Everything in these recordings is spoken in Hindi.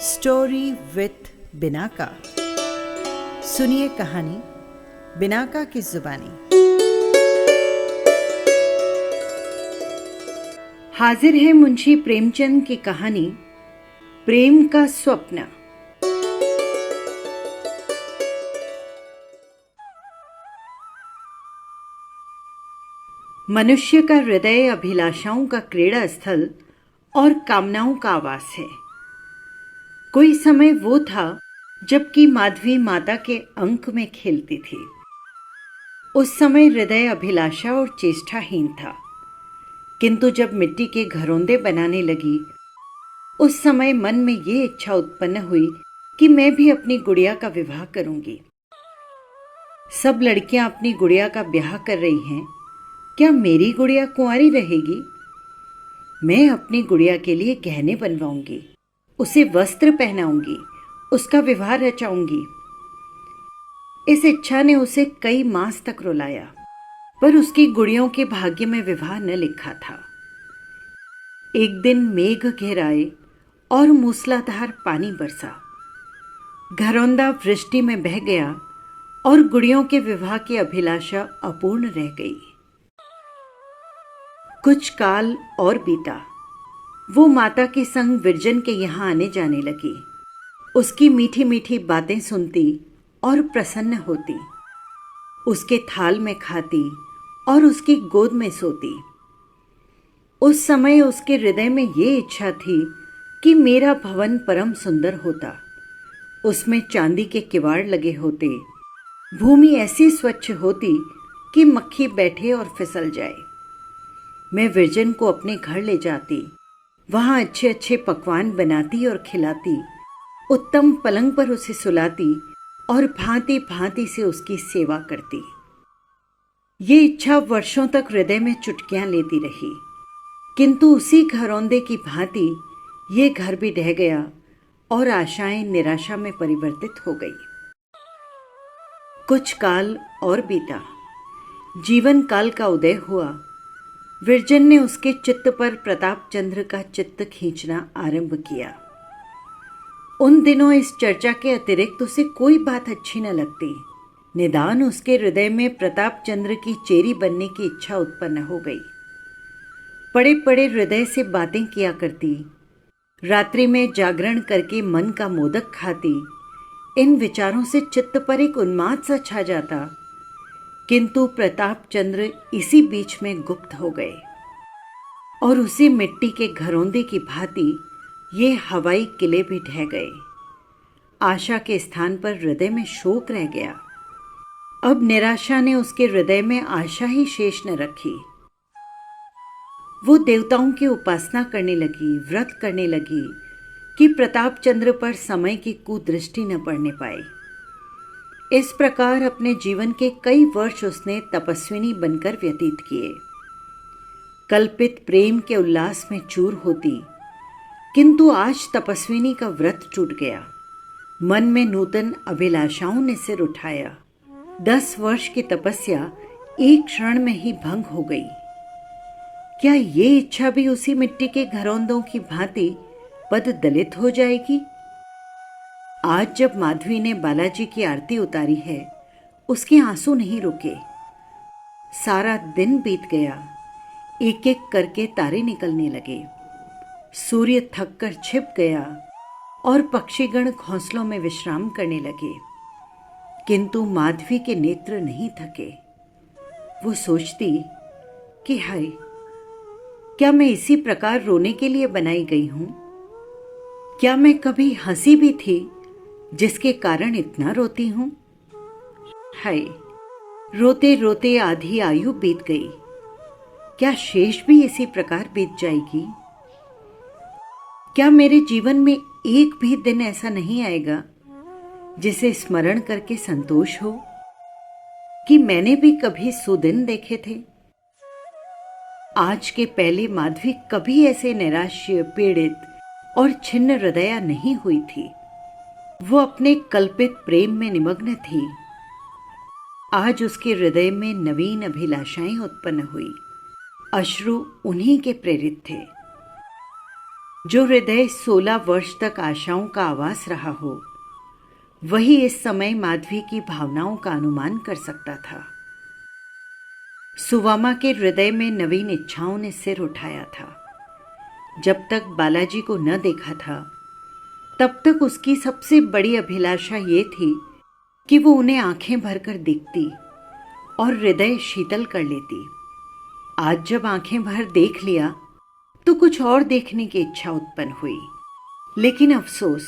Story with Binaca. सुनिए कहानी बिनाका की जुबानी। हाजिर है मुंशी प्रेमचंद की कहानी प्रेम का स्वप्न। मनुष्य का हृदय अभिलाषाओं का क्रीड़ा स्थल और कामनाओं का आवास है। कोई समय वो था जबकि माधवी माता के अंक में खेलती थी। उस समय हृदय अभिलाषा और चेष्टाहीन था, किंतु जब मिट्टी के घरौंदे बनाने लगी उस समय मन में ये इच्छा उत्पन्न हुई कि मैं भी अपनी गुड़िया का विवाह करूंगी। सब लड़कियां अपनी गुड़िया का ब्याह कर रही हैं, क्या मेरी गुड़िया कुंवारी रहेगी? मैं अपनी गुड़िया के लिए गहने बनवाऊंगी, उसे वस्त्र पहनाऊंगी, उसका विवाह रचाऊंगी। इस इच्छा ने उसे कई मास तक रुलाया, पर उसकी गुड़ियों के भाग्य में विवाह न लिखा था। एक दिन मेघ घिर आए और मूसलाधार पानी बरसा। घरौंदा वृष्टि में बह गया और गुड़ियों के विवाह की अभिलाषा अपूर्ण रह गई। कुछ काल और बीता। वो माता के संग विरजन के यहाँ आने जाने लगी। उसकी मीठी मीठी बातें सुनती और प्रसन्न होती, उसके थाल में खाती और उसकी गोद में सोती। उस समय उसके हृदय में ये इच्छा थी कि मेरा भवन परम सुंदर होता, उसमें चांदी के किवाड़ लगे होते, भूमि ऐसी स्वच्छ होती कि मक्खी बैठे और फिसल जाए। मैं विरजन को अपने घर ले जाती, वहाँ अच्छे अच्छे पकवान बनाती और खिलाती, उत्तम पलंग पर उसे सुलाती और भांति भांति से उसकी सेवा करती। ये इच्छा वर्षों तक हृदय में चुटकियां लेती रही, किंतु उसी घरौंदे की भांति ये घर भी ढह गया और आशाएं निराशा में परिवर्तित हो गई। कुछ काल और बीता। जीवन काल का उदय हुआ। विरजन ने उसके चित्त पर प्रताप चंद्र का चित्त खींचना आरंभ किया। उन दिनों इस चर्चा के अतिरिक्त उसे कोई बात अच्छी न लगती। निदान उसके हृदय में प्रताप चंद्र की चेरी बनने की इच्छा उत्पन्न हो गई। पड़े पड़े हृदय से बातें किया करती, रात्रि में जागरण करके मन का मोदक खाती। इन विचारों से चित्त पर एक उन्माद सा छा जाता, किंतु प्रताप चंद्र इसी बीच में गुप्त हो गए और उसी मिट्टी के घरौंदे की भांति ये हवाई किले भी ढह गए। आशा के स्थान पर हृदय में शोक रह गया। अब निराशा ने उसके हृदय में आशा ही शेष न रखी। वो देवताओं की उपासना करने लगी, व्रत करने लगी कि प्रताप चंद्र पर समय की कुदृष्टि न पड़ने पाए। इस प्रकार अपने जीवन के कई वर्ष उसने तपस्विनी बनकर व्यतीत किए। कल्पित प्रेम के उल्लास में चूर होती, किंतु आज तपस्विनी का व्रत टूट गया। मन में नूतन अभिलाषाओं ने सिर उठाया। 10 वर्ष की तपस्या एक क्षण में ही भंग हो गई। क्या ये इच्छा भी उसी मिट्टी के घरौंदों की भांति पद दलित हो जाएगी? आज जब माधवी ने बालाजी की आरती उतारी है, उसके आंसू नहीं रुके। सारा दिन बीत गया, एक एक करके तारे निकलने लगे। सूर्य थक कर छिप गया और पक्षीगण घोंसलों में विश्राम करने लगे, किंतु माधवी के नेत्र नहीं थके। वो सोचती कि हाय, क्या मैं इसी प्रकार रोने के लिए बनाई गई हूं? क्या मैं कभी हंसी भी थी जिसके कारण इतना रोती हूं? हाय, रोते रोते आधी आयु बीत गई, क्या शेष भी इसी प्रकार बीत जाएगी? क्या मेरे जीवन में एक भी दिन ऐसा नहीं आएगा जिसे स्मरण करके संतोष हो कि मैंने भी कभी सुदिन देखे थे? आज के पहले माधवी कभी ऐसे निराश्य, पीड़ित और छिन्न हृदया नहीं हुई थी। वो अपने कल्पित प्रेम में निमग्न थी। आज उसके हृदय में नवीन अभिलाषाएं उत्पन्न हुई। अश्रु उन्हीं के प्रेरित थे। जो हृदय 16 वर्ष तक आशाओं का आवास रहा हो, वही इस समय माधवी की भावनाओं का अनुमान कर सकता था। सुवामा के हृदय में नवीन इच्छाओं ने सिर उठाया था। जब तक बालाजी को न देखा था, तब तक उसकी सबसे बड़ी अभिलाषा ये थी कि वो उन्हें आंखें भरकर देखती और हृदय शीतल कर लेती। आज जब आंखें भर देख लिया तो कुछ और देखने की इच्छा उत्पन्न हुई, लेकिन अफसोस,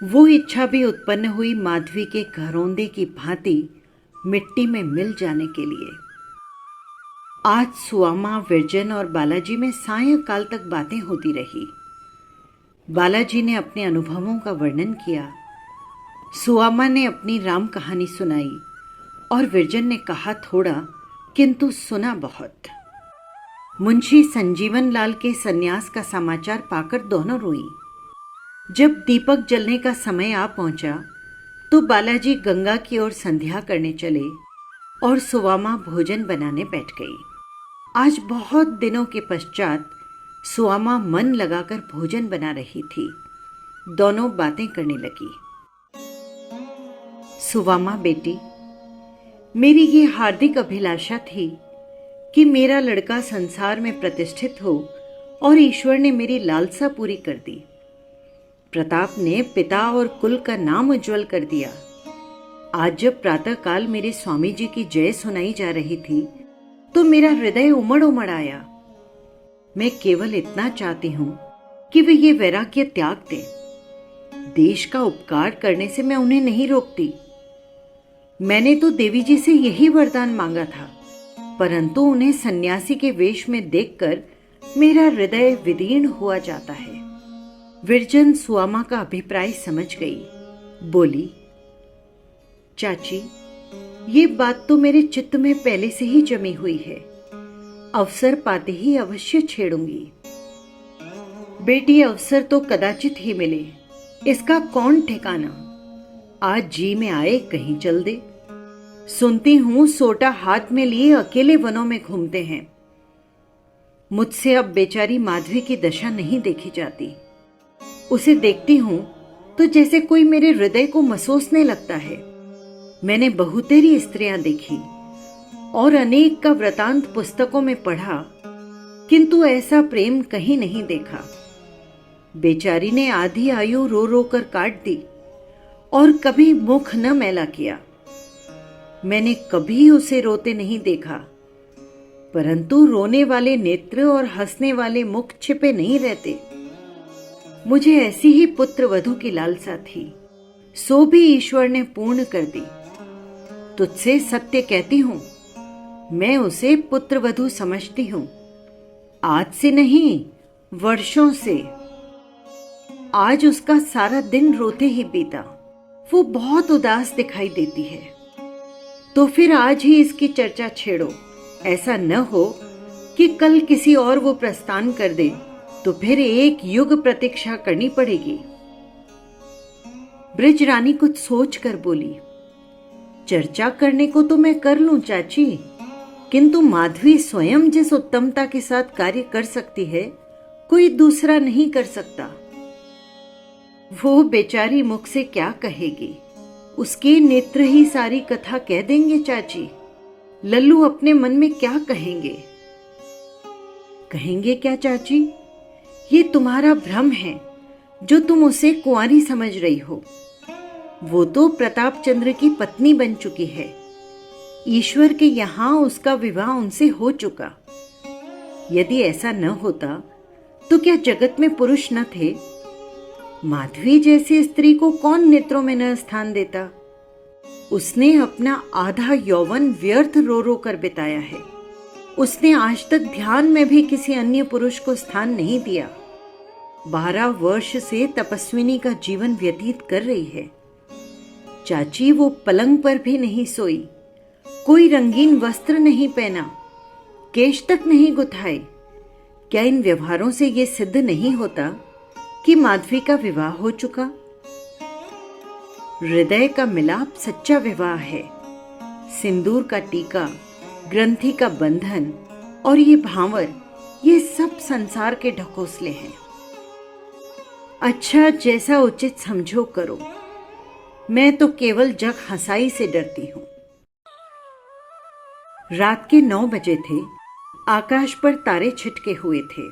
वो इच्छा भी उत्पन्न हुई माधवी के घरौंदे की भांति मिट्टी में मिल जाने के लिए। आज सुआमा, विरजन और बालाजी में सायंकाल तक बातें होती रही। बालाजी ने अपने अनुभवों का वर्णन किया, सुआमा ने अपनी राम कहानी सुनाई और विरजन ने कहा थोड़ा किंतु सुना बहुत। मुंशी संजीवन लाल के सन्यास का समाचार पाकर दोनों रोईं। जब दीपक जलने का समय आ पहुंचा तो बालाजी गंगा की ओर संध्या करने चले और सुवामा भोजन बनाने बैठ गई। आज बहुत दिनों के पश्चात सुवामा मन लगाकर भोजन बना रही थी। दोनों बातें करने लगी। सुवामा बेटी, मेरी ये हार्दिक अभिलाषा थी कि मेरा लड़का संसार में प्रतिष्ठित हो और ईश्वर ने मेरी लालसा पूरी कर दी। प्रताप ने पिता और कुल का नाम उज्जवल कर दिया। आज जब प्रातःकाल मेरे स्वामी जी की जय सुनाई जा रही थी तो मेरा हृदय उमड़ उमड़ आया। मैं केवल इतना चाहती हूं कि वे ये वैराग्य त्याग दें। देश का उपकार करने से मैं उन्हें नहीं रोकती। मैंने तो देवी जी से यही वरदान मांगा था, परंतु उन्हें सन्यासी के वेश में देखकर मेरा हृदय विदीर्ण हुआ जाता है। विरजन सुआमा का अभिप्राय समझ गई। बोली, चाची, ये बात तो मेरे चित्त में पहले से ही जमी हुई है। अवसर पाते ही अवश्य छेड़ूंगी। बेटी, अवसर तो कदाचित ही मिले, इसका कौन ठिकाना। आज जी में आए कहीं चल दे। सुनती हूं सोटा हाथ में लिए अकेले वनों में घूमते हैं। मुझसे अब बेचारी माधवी की दशा नहीं देखी जाती। उसे देखती हूं तो जैसे कोई मेरे हृदय को मसोसने लगता है। मैंने बहुतेरी स्त्रियां देखी और अनेक का वृतांत पुस्तकों में पढ़ा, किंतु ऐसा प्रेम कहीं नहीं देखा। बेचारी ने आधी आयु रो रो कर काट दी और कभी मुख न मैला किया। मैंने कभी उसे रोते नहीं देखा, परंतु रोने वाले नेत्र और हंसने वाले मुख छिपे नहीं रहते। मुझे ऐसी ही पुत्र वधू की लालसा थी, सो भी ईश्वर ने पूर्ण कर दी। तुझसे सत्य कहती हूं, मैं उसे पुत्र वधू समझती हूं। आज से नहीं, वर्षों से। आज उसका सारा दिन रोते ही बीता। वो बहुत उदास दिखाई देती है। तो फिर आज ही इसकी चर्चा छेड़ो। ऐसा न हो कि कल किसी और वो प्रस्थान कर दे तो फिर एक युग प्रतीक्षा करनी पड़ेगी। ब्रिज रानी कुछ सोच कर बोली, चर्चा करने को तो मैं कर लूं चाची, किंतु माधवी स्वयं जिस उत्तमता के साथ कार्य कर सकती है, कोई दूसरा नहीं कर सकता। वो बेचारी मुख से क्या कहेगी, उसके नेत्र ही सारी कथा कह देंगे चाची। लल्लू अपने मन में क्या कहेंगे। कहेंगे क्या चाची? ये तुम्हारा भ्रम है जो तुम उसे कुंवारी समझ रही हो। वो तो प्रताप चंद्र की पत्नी बन चुकी है। ईश्वर के यहां उसका विवाह उनसे हो चुका। यदि ऐसा न होता तो क्या जगत में पुरुष न थे? माधवी जैसी स्त्री को कौन नेत्रों में न स्थान देता। उसने अपना आधा यौवन व्यर्थ रो रो कर बिताया है। उसने आज तक ध्यान में भी किसी अन्य पुरुष को स्थान नहीं दिया। 12 वर्ष से तपस्विनी का जीवन व्यतीत कर रही है। चाची, वो पलंग पर भी नहीं सोई, कोई रंगीन वस्त्र नहीं पहना, केश तक नहीं गुथाए। क्या इन व्यवहारों से ये सिद्ध नहीं होता कि माधवी का विवाह हो चुका? हृदय का मिलाप सच्चा विवाह है। सिंदूर का टीका, ग्रंथि का बंधन और ये भांवर, ये सब संसार के ढकोसले हैं। अच्छा, जैसा उचित समझो करो। मैं तो केवल जग हंसाई से डरती हूं। रात के 9 बजे थे। आकाश पर तारे छिटके हुए थे।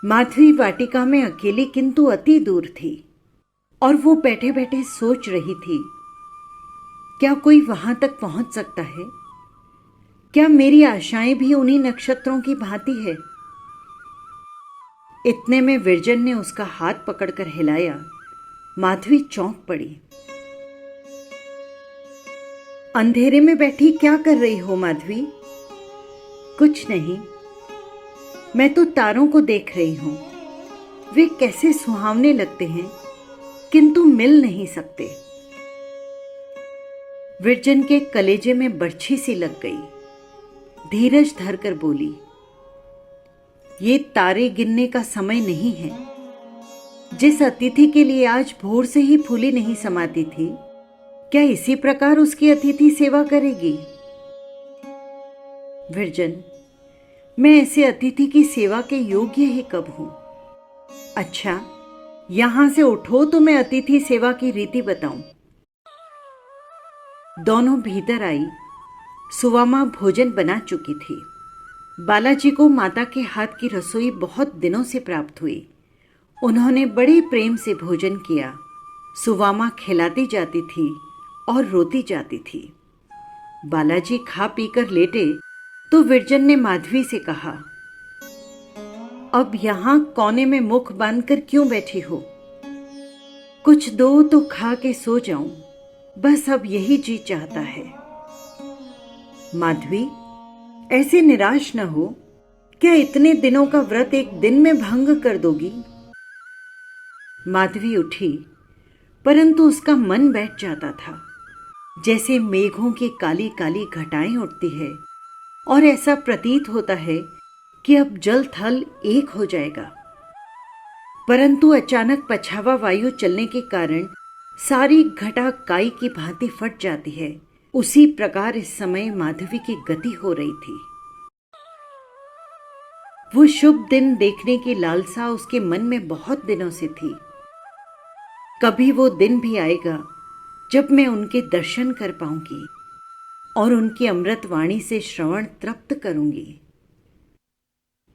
माधवी वाटिका में अकेली किंतु अति दूर थी और वो बैठे बैठे सोच रही थी, क्या कोई वहां तक पहुंच सकता है? क्या मेरी आशाएं भी उन्हीं नक्षत्रों की भांति है? इतने में विरजन ने उसका हाथ पकड़कर हिलाया। माधवी चौंक पड़ी। अंधेरे में बैठी क्या कर रही हो माधवी? कुछ नहीं, मैं तो तारों को देख रही हूं। वे कैसे सुहावने लगते हैं, किंतु मिल नहीं सकते। विरजन के कलेजे में बर्छी सी लग गई। धीरज धरकर बोली, ये तारे गिनने का समय नहीं है। जिस अतिथि के लिए आज भोर से ही फूली नहीं समाती थी, क्या इसी प्रकार उसकी अतिथि सेवा करेगी? विरजन, मैं ऐसे अतिथि की सेवा के योग्य ही कब हूं? अच्छा, यहां से उठो तो मैं अतिथि सेवा की रीति बताऊं। दोनों भीतर आई। सुवामा भोजन बना चुकी थी। बालाजी को माता के हाथ की रसोई बहुत दिनों से प्राप्त हुई। उन्होंने बड़े प्रेम से भोजन किया। सुवामा खिलाती जाती थी और रोती जाती थी। बालाजी खा पीकर लेटे तो विरजन ने माधवी से कहा, अब यहां कोने में मुख बांधकर क्यों बैठी हो? कुछ दो तो खा के सो जाऊं, बस अब यही जी चाहता है। माधवी, ऐसे निराश न हो। क्या इतने दिनों का व्रत एक दिन में भंग कर दोगी? माधवी उठी, परंतु उसका मन बैठ जाता था। जैसे मेघों की काली काली घटाएं उठती है और ऐसा प्रतीत होता है कि अब जल थल एक हो जाएगा। परंतु अचानक पछावा वायु चलने के कारण सारी घटा काई की भांति फट जाती है। उसी प्रकार इस समय माधवी की गति हो रही थी। वो शुभ दिन देखने की लालसा उसके मन में बहुत दिनों से थी। कभी वो दिन भी आएगा जब मैं उनके दर्शन कर पाऊंगी और उनकी अमृत वाणी से श्रवण तृप्त करूंगी।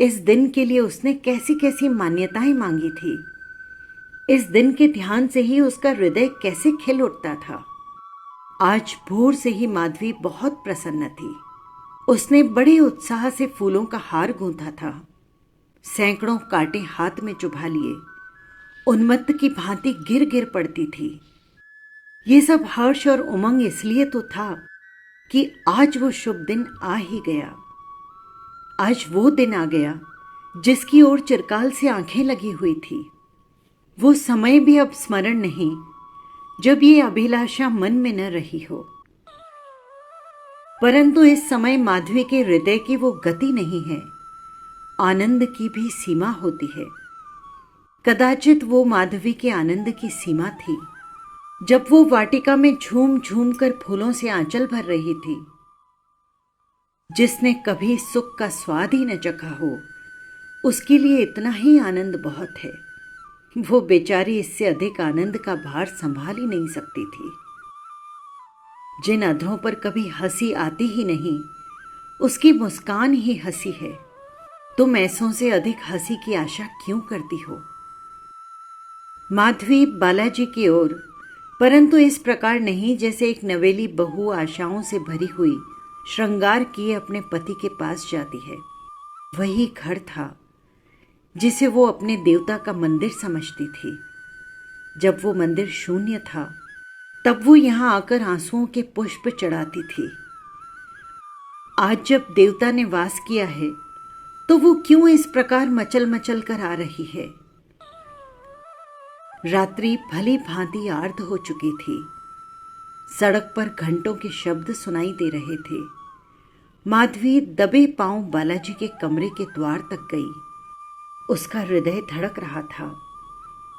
इस दिन के लिए उसने कैसी कैसी मान्यताएं मांगी थी। इस दिन के ध्यान से ही उसका हृदय कैसे खिल उठता था। आज भोर से ही माधवी बहुत प्रसन्न थी। उसने बड़े उत्साह से फूलों का हार गूंथा था। सैकड़ों कांटे हाथ में चुभा लिए उन्मत्त की भांति गिर गिर पड़ती थी। ये सब हर्ष और उमंग इसलिए तो था कि आज वो शुभ दिन आ ही गया। आज वो दिन आ गया जिसकी ओर चिरकाल से आंखें लगी हुई थी। वो समय भी अब स्मरण नहीं जब ये अभिलाषा मन में न रही हो। परंतु इस समय माधवी के हृदय की वो गति नहीं है। आनंद की भी सीमा होती है। कदाचित वो माधवी के आनंद की सीमा थी जब वो वाटिका में झूम झूम कर फूलों से आंचल भर रही थी। जिसने कभी सुख का स्वाद ही न चखा हो, उसके लिए इतना ही आनंद बहुत है। वो बेचारी इससे अधिक आनंद का भार संभाल ही नहीं सकती थी। जिन अधरों पर कभी हंसी आती ही नहीं, उसकी मुस्कान ही हंसी है। तुम ऐसों से अधिक हंसी की आशा क्यों करती हो? माधवी बालाजी की ओर, परंतु इस प्रकार नहीं जैसे एक नवेली बहू आशाओं से भरी हुई श्रृंगार किए अपने पति के पास जाती है। वही घर था जिसे वो अपने देवता का मंदिर समझती थी। जब वो मंदिर शून्य था, तब वो यहां आकर आंसुओं के पुष्प चढ़ाती थी। आज जब देवता ने वास किया है, तो वो क्यों इस प्रकार मचल मचल कर आ रही है? रात्रि भली भांति आर्द्र हो चुकी थी। सड़क पर घंटों के शब्द सुनाई दे रहे थे। माधवी दबे पांव बालाजी के कमरे के द्वार तक गई। उसका हृदय धड़क रहा था।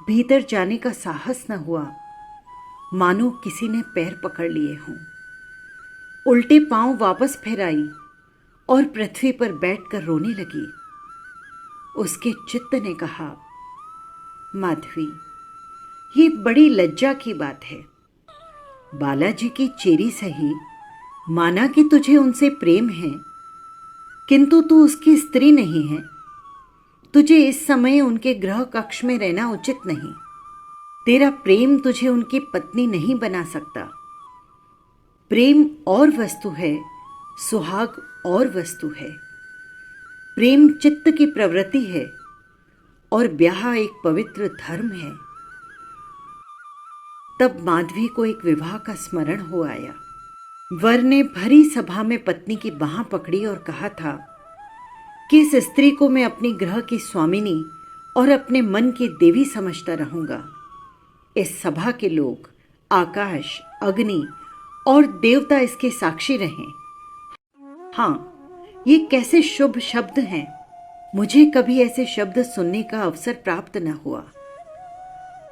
भीतर जाने का साहस न हुआ, मानो किसी ने पैर पकड़ लिए हों। उल्टे पांव वापस फेराई और पृथ्वी पर बैठकर रोने लगी। उसके चित्त ने कहा, माधवी, ये बड़ी लज्जा की बात है। बालाजी की चेरी सही, माना कि तुझे उनसे प्रेम है, किंतु तू उसकी स्त्री नहीं है। तुझे इस समय उनके गृह कक्ष में रहना उचित नहीं। तेरा प्रेम तुझे उनकी पत्नी नहीं बना सकता। प्रेम और वस्तु है, सुहाग और वस्तु है। प्रेम चित्त की प्रवृत्ति है और ब्याह एक पवित्र धर्म है। तब माधवी को एक विवाह का स्मरण हो आया। वर ने भरी सभा में पत्नी की बाह पकड़ी और कहा था कि इस स्त्री को मैं अपनी गृह की स्वामिनी और अपने मन की देवी समझता रहूंगा। इस सभा के लोग, आकाश, अग्नि और देवता इसके साक्षी रहें। हाँ, ये कैसे शुभ शब्द हैं। मुझे कभी ऐसे शब्द सुनने का अवसर प्राप्त न हुआ।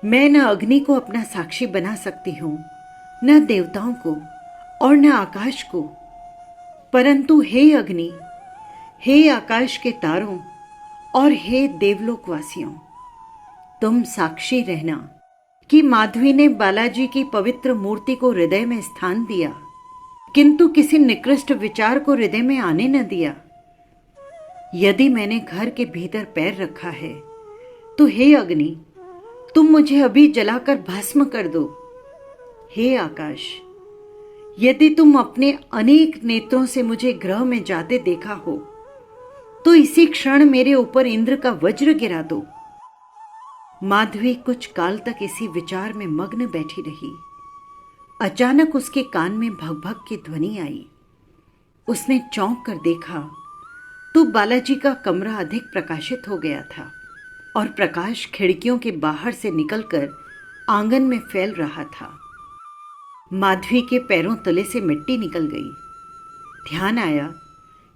मैं न अग्नि को अपना साक्षी बना सकती हूँ, न देवताओं को और न आकाश को, परंतु हे अग्नि, हे आकाश के तारों और हे देवलोकवासियों, तुम साक्षी रहना कि माधवी ने बालाजी की पवित्र मूर्ति को हृदय में स्थान दिया, किंतु किसी निकृष्ट विचार को हृदय में आने न दिया। यदि मैंने घर के भीतर पैर रखा है तो हे अग्नि, तुम मुझे अभी जलाकर भस्म कर दो। हे आकाश, यदि तुम अपने अनेक नेत्रों से मुझे गृह में जाते देखा हो तो इसी क्षण मेरे ऊपर इंद्र का वज्र गिरा दो। माधवी कुछ काल तक इसी विचार में मग्न बैठी रही। अचानक उसके कान में भग-भग की ध्वनि आई। उसने चौंक कर देखा तो बालाजी का कमरा अधिक प्रकाशित हो गया था और प्रकाश खिड़कियों के बाहर से निकलकर आंगन में फैल रहा था। माधवी के पैरों तले से मिट्टी निकल गई। ध्यान आया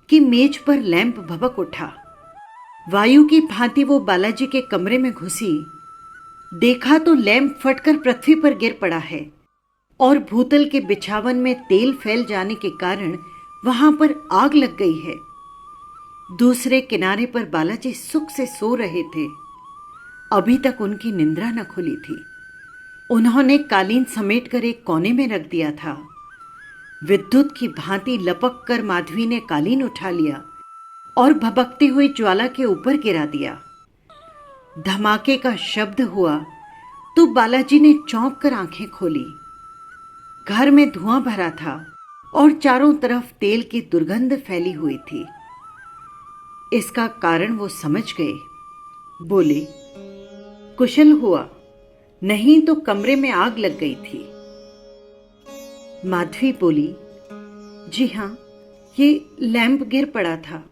कि मेज पर लैंप भभक उठा। वायु की भांति वो बालाजी के कमरे में घुसी। देखा तो लैंप फटकर पृथ्वी पर गिर पड़ा है और भूतल के बिछावन में तेल फैल जाने के कारण वहां पर आग लग गई है। दूसरे किनारे पर बालाजी सुख से सो रहे थे। अभी तक उनकी निंद्रा न खुली थी। उन्होंने कालीन समेटकर एक कोने में रख दिया था। विद्युत की भांति लपक कर माधवी ने कालीन उठा लिया और भभकती हुई ज्वाला के ऊपर गिरा दिया। धमाके का शब्द हुआ तो बालाजी ने चौंक कर आंखें खोली। घर में धुआं भरा था और चारों तरफ तेल की दुर्गंध फैली हुई थी। इसका कारण वो समझ गए। बोले, कुशल हुआ, नहीं तो कमरे में आग लग गई थी। माधवी बोली, जी हां, ये लैंप गिर पड़ा था।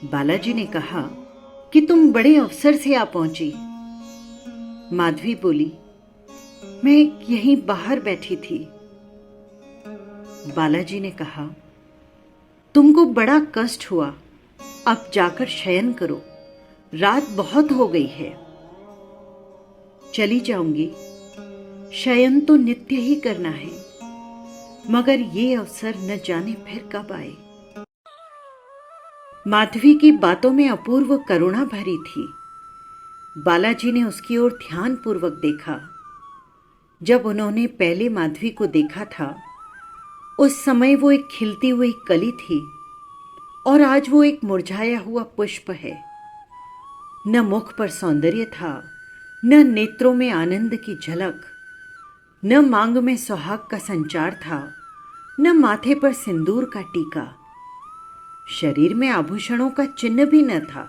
बालाजी ने कहा कि तुम बड़े अवसर से आ पहुंची। माधवी बोली, मैं यहीं बाहर बैठी थी। बालाजी ने कहा, तुमको बड़ा कष्ट हुआ, अब जाकर शयन करो, रात बहुत हो गई है। चली जाऊंगी, शयन तो नित्य ही करना है, मगर ये अवसर न जाने फिर कब आए। माधवी की बातों में अपूर्व करुणा भरी थी। बालाजी ने उसकी ओर ध्यानपूर्वक देखा। जब उन्होंने पहले माधवी को देखा था, उस समय वो एक खिलती हुई कली थी और आज वो एक मुरझाया हुआ पुष्प है। न मुख पर सौंदर्य था, न नेत्रों में आनंद की झलक, न मांग में सुहाग का संचार था, न माथे पर सिंदूर का टीका। शरीर में आभूषणों का चिन्ह भी न था।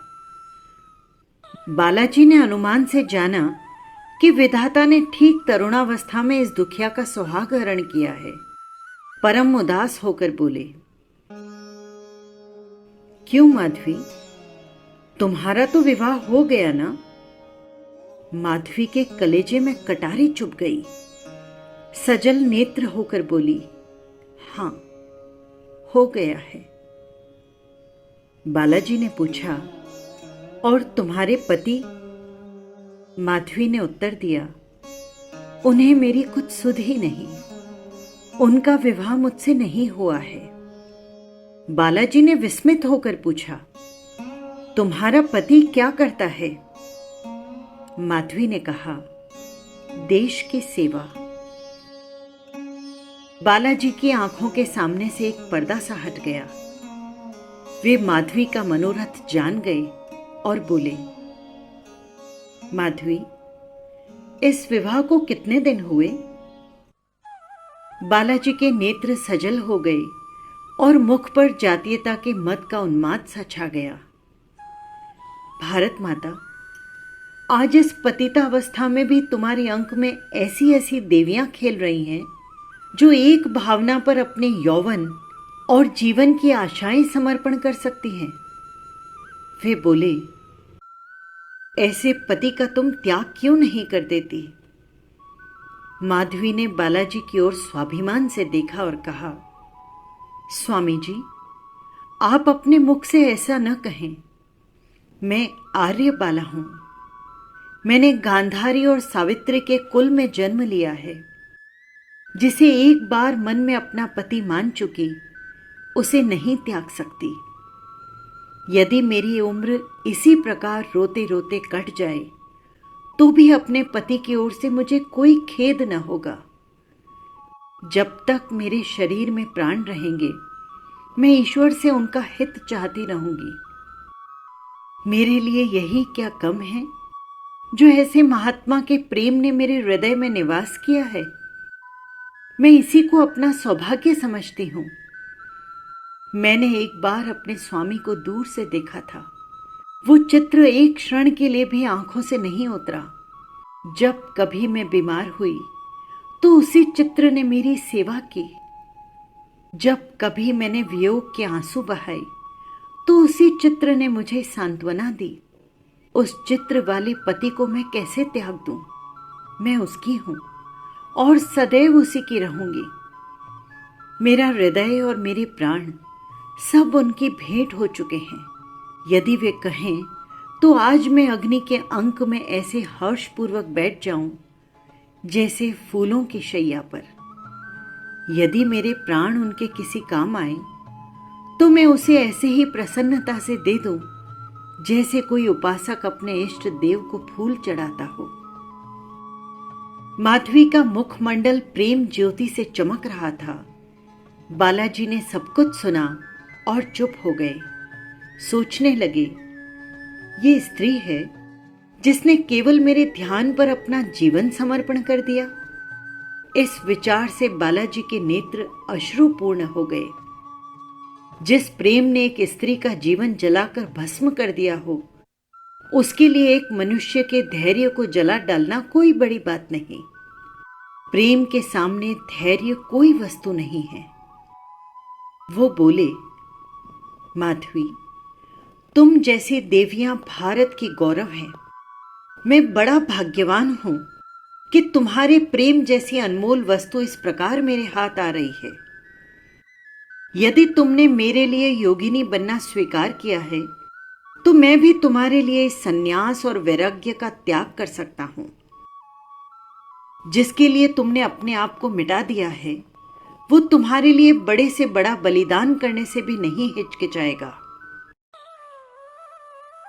बालाजी ने अनुमान से जाना कि विधाता ने ठीक तरुणावस्था में इस दुखिया का सुहाग हरण किया है। परम उदास होकर बोले, क्यों माधवी, तुम्हारा तो विवाह हो गया ना? माधवी के कलेजे में कटारी चुभ गई। सजल नेत्र होकर बोली, हां, हो गया है। बालाजी ने पूछा, और तुम्हारे पति? माधवी ने उत्तर दिया, उन्हें मेरी कुछ सुध ही नहीं, उनका विवाह मुझसे नहीं हुआ है। बालाजी ने विस्मित होकर पूछा, तुम्हारा पति क्या करता है? माधवी ने कहा, देश की सेवा। बालाजी की आंखों के सामने से एक पर्दा सा हट गया। वे माधवी का मनोरथ जान गए और बोले, माधवी, इस विवाह को कितने दिन हुए? बालाजी के नेत्र सजल हो गए और मुख पर जातीयता के मद का उन्माद सा छा गया। भारत माता, आज इस पतितावस्था में भी तुम्हारे अंक में ऐसी ऐसी देवियां खेल रही हैं जो एक भावना पर अपने यौवन और जीवन की आशाएं समर्पण कर सकती हैं। वे बोले, ऐसे पति का तुम त्याग क्यों नहीं कर देती? माधवी ने बालाजी की ओर स्वाभिमान से देखा और कहा, स्वामी जी, आप अपने मुख से ऐसा न कहें। मैं आर्य बाला हूं। मैंने गांधारी और सावित्री के कुल में जन्म लिया है। जिसे एक बार मन में अपना पति मान चुकी, उसे नहीं त्याग सकती। यदि मेरी उम्र इसी प्रकार रोते रोते कट जाए तो भी अपने पति की ओर से मुझे कोई खेद न होगा। जब तक मेरे शरीर में प्राण रहेंगे, मैं ईश्वर से उनका हित चाहती रहूंगी। मेरे लिए यही क्या कम है जो ऐसे महात्मा के प्रेम ने मेरे हृदय में निवास किया है। मैं इसी को अपना सौभाग्य समझती हूं। मैंने एक बार अपने स्वामी को दूर से देखा था। वो चित्र एक क्षण के लिए भी आंखों से नहीं उतरा। जब कभी मैं बीमार हुई तो उसी चित्र ने मेरी सेवा की। जब कभी मैंने वियोग के आंसू बहाए तो उसी चित्र ने मुझे सांत्वना दी। उस चित्र वाले पति को मैं कैसे त्याग दूं? मैं उसकी हूं और सदैव उसी की रहूंगी। मेरा हृदय और मेरे प्राण सब उनकी भेंट हो चुके हैं। यदि वे कहें तो आज मैं अग्नि के अंक में ऐसे हर्षपूर्वक बैठ जाऊं जैसे फूलों की शैया पर। यदि मेरे प्राण उनके किसी काम आए तो मैं उसे ऐसे ही प्रसन्नता से दे दूं जैसे कोई उपासक अपने इष्ट देव को फूल चढ़ाता हो। माधवी का मुखमंडल प्रेम ज्योति से चमक रहा था। बालाजी ने सब कुछ सुना और चुप हो गए। सोचने लगे, ये स्त्री है जिसने केवल मेरे ध्यान पर अपना जीवन समर्पण कर दिया। इस विचार से बालाजी के नेत्र अश्रुपूर्ण हो गए। जिस प्रेम ने एक स्त्री का जीवन जलाकर भस्म कर दिया हो, उसके लिए एक मनुष्य के धैर्य को जला डालना कोई बड़ी बात नहीं। प्रेम के सामने धैर्य कोई वस्तु नहीं है। वो बोले, माधवी, तुम जैसी देवियां भारत की गौरव हैं। मैं बड़ा भाग्यवान हूं कि तुम्हारे प्रेम जैसी अनमोल वस्तु इस प्रकार मेरे हाथ आ रही है। यदि तुमने मेरे लिए योगिनी बनना स्वीकार किया है तो मैं भी तुम्हारे लिए संन्यास और वैराग्य का त्याग कर सकता हूं। जिसके लिए तुमने अपने आप को मिटा दिया है, वो तुम्हारे लिए बड़े से बड़ा बलिदान करने से भी नहीं हिचकिचाएगा।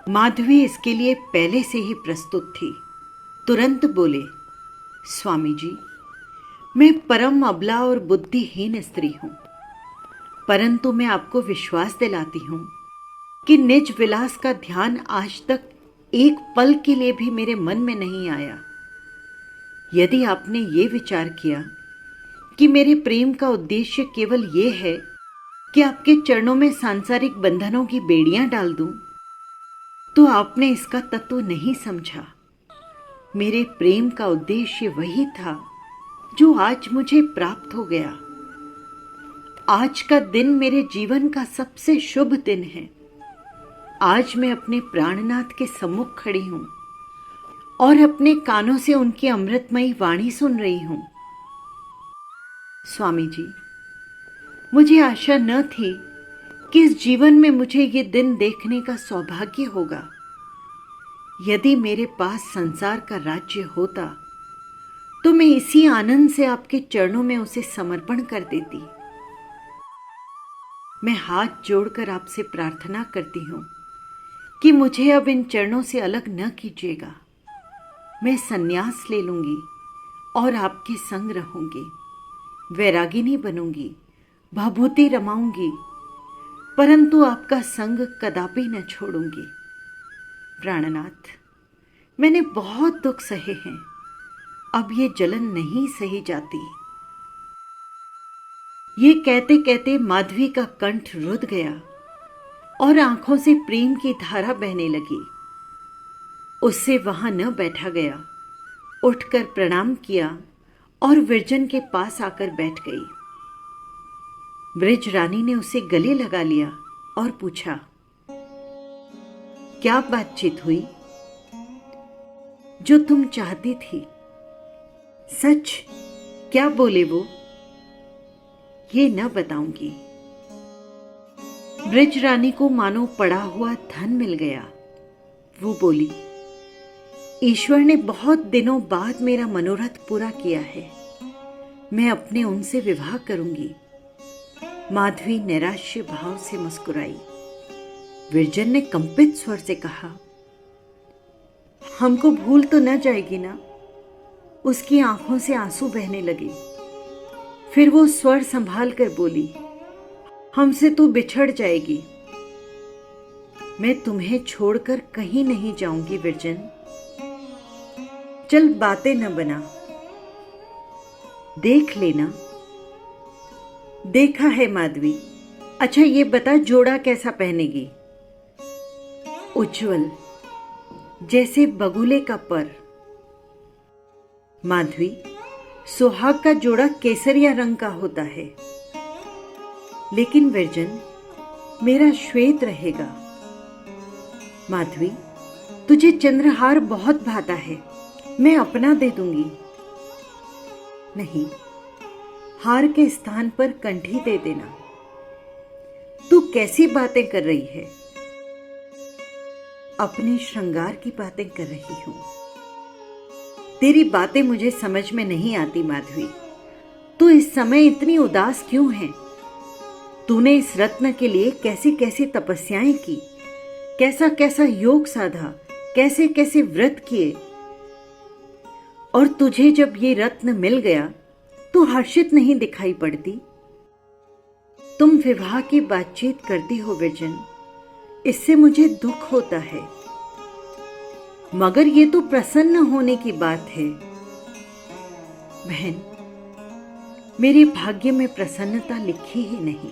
माधवी इसके लिए पहले से ही प्रस्तुत थी। तुरंत बोले, स्वामी जी, मैं परम अबला और बुद्धिहीन स्त्री हूं, परंतु मैं आपको विश्वास दिलाती हूं कि निज विलास का ध्यान आज तक एक पल के लिए भी मेरे मन में नहीं आया। यदि आपने ये विचार किया कि मेरे प्रेम का उद्देश्य केवल ये है कि आपके चरणों में सांसारिक बंधनों की बेड़ियां डाल दूं, तो आपने इसका तत्व नहीं समझा। मेरे प्रेम का उद्देश्य वही था जो आज मुझे प्राप्त हो गया। आज का दिन मेरे जीवन का सबसे शुभ दिन है। आज मैं अपने प्राणनाथ के सम्मुख खड़ी हूं और अपने कानों से उनकी अमृतमयी वाणी सुन रही हूं। स्वामी जी, मुझे आशा न थी कि इस जीवन में मुझे ये दिन देखने का सौभाग्य होगा। यदि मेरे पास संसार का राज्य होता तो मैं इसी आनंद से आपके चरणों में उसे समर्पण कर देती। मैं हाथ जोड़कर आपसे प्रार्थना करती हूं कि मुझे अब इन चरणों से अलग न कीजिएगा। मैं संन्यास ले लूंगी और आपके संग रहूंगी, वैरागिनी बनूंगी, भभूति रमाऊंगी, परंतु आपका संग कदापि न छोड़ूंगी। प्राणनाथ, मैंने बहुत दुख सहे हैं, अब ये जलन नहीं सही जाती। ये कहते कहते माधवी का कंठ रुध गया और आंखों से प्रेम की धारा बहने लगी। उससे वहां न बैठा गया, उठकर प्रणाम किया और विरजन के पास आकर बैठ गई। ब्रज रानी ने उसे गले लगा लिया और पूछा, क्या बातचीत हुई? जो तुम चाहती थी सच क्या बोले वो? ये न बताऊंगी। ब्रज रानी को मानो पड़ा हुआ धन मिल गया। वो बोली, ईश्वर ने बहुत दिनों बाद मेरा मनोरथ पूरा किया है, मैं अपने उनसे विवाह करूंगी। माधवी निराश्य भाव से मुस्कुराई। विरजन ने कंपित स्वर से कहा, हमको भूल तो न जाएगी ना? उसकी आंखों से आंसू बहने लगे। फिर वो स्वर संभाल कर बोली, हमसे तू बिछड़ जाएगी। मैं तुम्हें छोड़कर कहीं नहीं जाऊंगी विरजन। चल बातें न बना, देख लेना। देखा है माधवी। अच्छा ये बता, जोड़ा कैसा पहनेगी? उज्जवल, जैसे बगुले का पर। माधवी, सुहाग का जोड़ा केसरिया रंग का होता है, लेकिन विरजन मेरा श्वेत रहेगा। माधवी, तुझे चंद्रहार बहुत भाता है, मैं अपना दे दूंगी। नहीं, हार के स्थान पर कंठी दे देना। तू कैसी बातें कर रही है? अपने श्रृंगार की बातें कर रही हूं। तेरी बातें मुझे समझ में नहीं आती माधवी। तू इस समय इतनी उदास क्यों है? तूने इस रत्न के लिए कैसी कैसी तपस्याएं की, कैसा कैसा योग साधा, कैसे कैसे व्रत किए, और तुझे जब ये रत्न मिल गया तो हर्षित नहीं दिखाई पड़ती। तुम विवाह की बातचीत करती हो विरजन, इससे मुझे दुख होता है, मगर ये तो प्रसन्न होने की बात है। बहन, मेरे भाग्य में प्रसन्नता लिखी ही नहीं।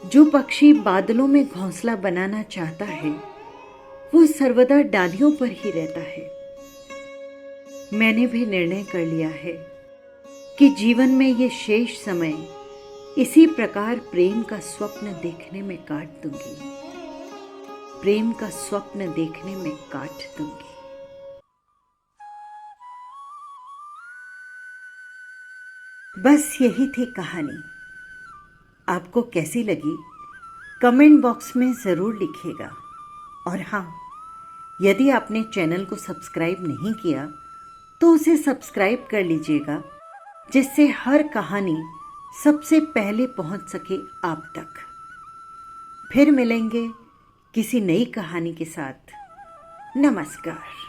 जो पक्षी बादलों में घोंसला बनाना चाहता है वो सर्वदा डालियों पर ही रहता है। मैंने भी निर्णय कर लिया है कि जीवन में ये शेष समय इसी प्रकार प्रेम का स्वप्न देखने में काट दूंगी। प्रेम का स्वप्न देखने में काट दूंगी। बस यही थी कहानी। आपको कैसी लगी कमेंट बॉक्स में ज़रूर लिखिएगा। और हाँ, यदि आपने चैनल को सब्सक्राइब नहीं किया तो उसे सब्सक्राइब कर लीजिएगा, जिससे हर कहानी सबसे पहले पहुंच सके आप तक। फिर मिलेंगे किसी नई कहानी के साथ। नमस्कार।